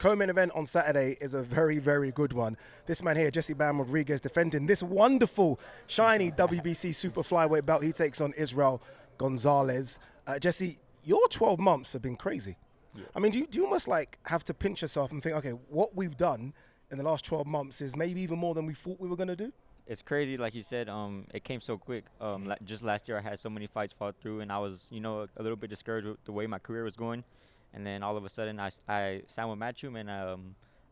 co-main event on Saturday is a very, very good one. This man here, Jesse Bam Rodriguez, defending this wonderful, shiny WBC super flyweight belt. He takes on Israel Gonzalez. Jesse, your 12 months have been crazy. Yeah. I mean, do you almost like have to pinch yourself and think, okay, what we've done in the last 12 months is maybe even more than we thought we were going to do? It's crazy, like you said. It came so quick. Just last year, I had so many fights fall through, and I was, a little bit discouraged with the way my career was going. And then all of a sudden, I signed with Matchroom, and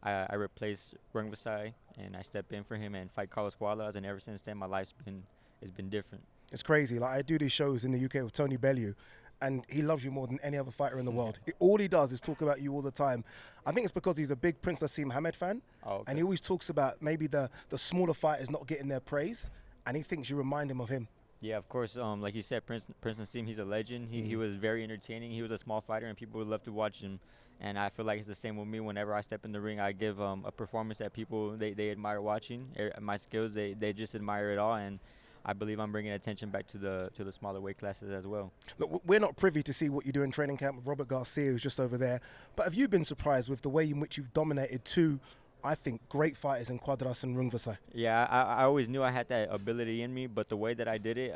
I replaced Rung Vasai, and I stepped in for him and fight Carlos Gualas. And ever since then, my life's been different. It's crazy. Like, I do these shows in the UK with Tony Bellew, and he loves you more than any other fighter in the world. All he does is talk about you all the time. I think it's because he's a big Prince Nassim Hamed fan, and he always talks about maybe the smaller fighters not getting their praise, and he thinks you remind him of him. Yeah, of course. Like you said, Prince Nassim, he's a legend. He was very entertaining. He was a small fighter, and people would love to watch him. And I feel like it's the same with me. Whenever I step in the ring, I give a performance that people, they admire watching. My skills, they just admire it all. And I believe I'm bringing attention back to the smaller weight classes as well. Look, we're not privy to see what you do in training camp with Robert Garcia, who's just over there. But have you been surprised with the way in which you've dominated two, I think, great fighters in Quadras and Rung Vasai? Yeah, I always knew I had that ability in me, but the way that I did it,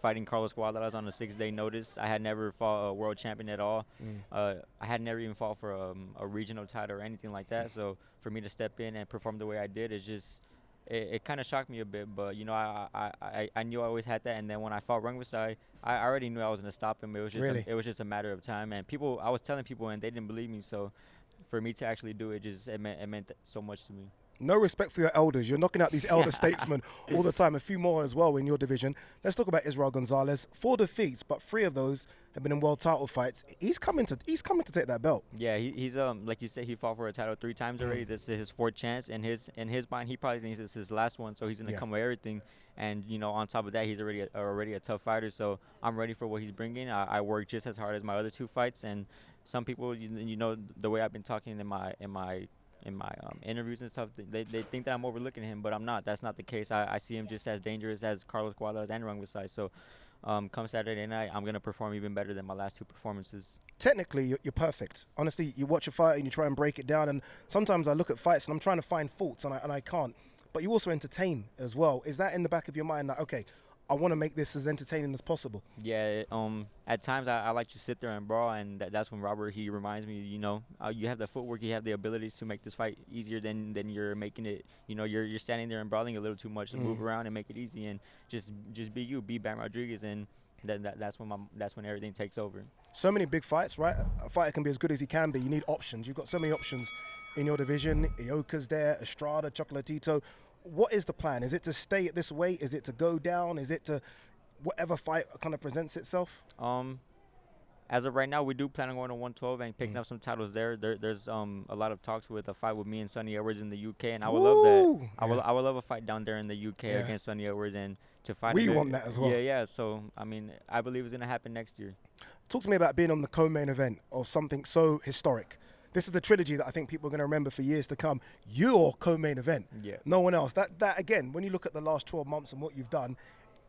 fighting Carlos Gualas on a 6-day notice, I had never fought a world champion at all. I had never even fought for a regional title or anything like that. So for me to step in and perform the way I did, it's just... It kind of shocked me a bit, but I knew I always had that. And then when I fought Rung Vasai, I already knew I was gonna stop him. It was just it was just a matter of time. And I was telling people, and they didn't believe me. So for me to actually do it, it meant so much to me. No respect for your elders. You're knocking out these elder statesmen all the time. A few more as well in your division. Let's talk about Israel Gonzalez. 4 defeats, but 3 of those have been in world title fights. He's coming to take that belt. Yeah, he's like you said, he fought for a title 3 times already. This is his 4th chance. In his mind, he probably thinks it's his last one. So he's gonna come with everything. And on top of that, he's already a tough fighter. So I'm ready for what he's bringing. I work just as hard as my other 2 fights. And some people, the way I've been talking in my interviews and stuff, they think that I'm overlooking him, but I'm not. That's not the case. I see him just as dangerous as Carlos Gualas and Rung Vasai. So come Saturday night, I'm going to perform even better than my last 2 performances. Technically, you're perfect. Honestly, you watch a fight and you try and break it down, and sometimes I look at fights and I'm trying to find faults, and I can't. But you also entertain as well. Is that in the back of your mind that, okay, I want to make this as entertaining as possible? Yeah, at times I like to sit there and brawl, and that's when Robert, he reminds me, you have the footwork, you have the abilities to make this fight easier than you're making it. You're standing there and brawling a little too much to move around and make it easy, and just be you, be Bam Rodriguez, and that's when everything takes over. So many big fights, right? A fighter can be as good as he can be. You need options. You've got so many options in your division. Ioka's there, Estrada, Chocolatito. What is the plan? Is it to stay at this weight? Is it to go down? Is it to whatever fight kind of presents itself? As of right now, we do plan on going to 112 and picking up some titles there. There's a lot of talks with a fight with me and Sonny Edwards in the UK, and I would love that. I would love a fight down there in the UK against Sonny Edwards, and to fight. We want that as well. Yeah. So I mean, I believe it's gonna happen next year. Talk to me about being on the co-main event of something so historic. This is the trilogy that I think people are going to remember for years to come. Your co-main event. Yeah. No one else. That again, when you look at the last 12 months and what you've done,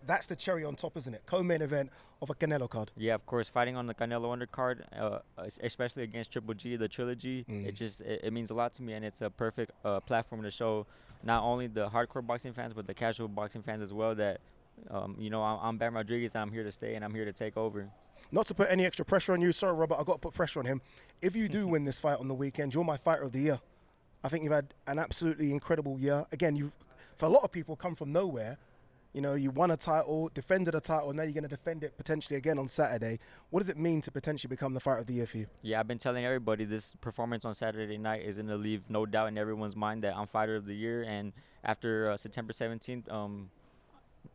that's the cherry on top, isn't it? Co-main event of a Canelo card. Yeah, of course. Fighting on the Canelo undercard, especially against Triple G, the trilogy, it means a lot to me, and it's a perfect platform to show not only the hardcore boxing fans, but the casual boxing fans as well that, I'm Bam Rodriguez, and I'm here to stay, and I'm here to take over. Not to put any extra pressure on you, sorry, Robert, I've got to put pressure on him. If you do win this fight on the weekend, you're my fighter of the year. I think you've had an absolutely incredible year. Again, you've, for a lot of people, come from nowhere. You won a title, defended a title, and now you're going to defend it potentially again on Saturday. What does it mean to potentially become the fighter of the year for you? Yeah, I've been telling everybody this performance on Saturday night is going to leave no doubt in everyone's mind that I'm fighter of the year. And after September 17th,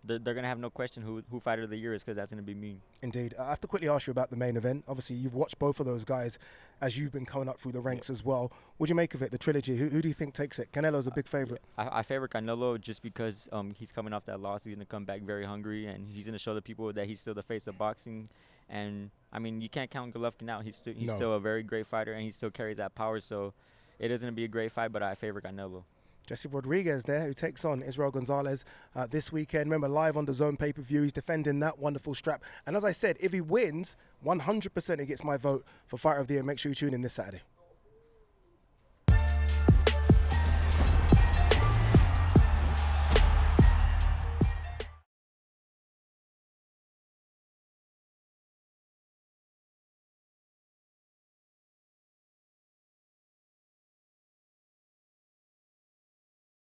they're going to have no question who fighter of the year is, because that's going to be me. Indeed. I have to quickly ask you about the main event. Obviously, you've watched both of those guys as you've been coming up through the ranks as well. What do you make of it, the trilogy? Who do you think takes it? Canelo's a big favorite. I favor Canelo just because he's coming off that loss. He's going to come back very hungry, and he's going to show the people that he's still the face of boxing. And, I mean, you can't count Golovkin out. He's still a very great fighter, and he still carries that power. So it is going to be a great fight, but I favor Canelo. Jesse Rodriguez there, who takes on Israel Gonzalez this weekend. Remember, live on DAZN pay-per-view. He's defending that wonderful strap. And as I said, if he wins, 100% he gets my vote for Fighter of the Year. Make sure you tune in this Saturday.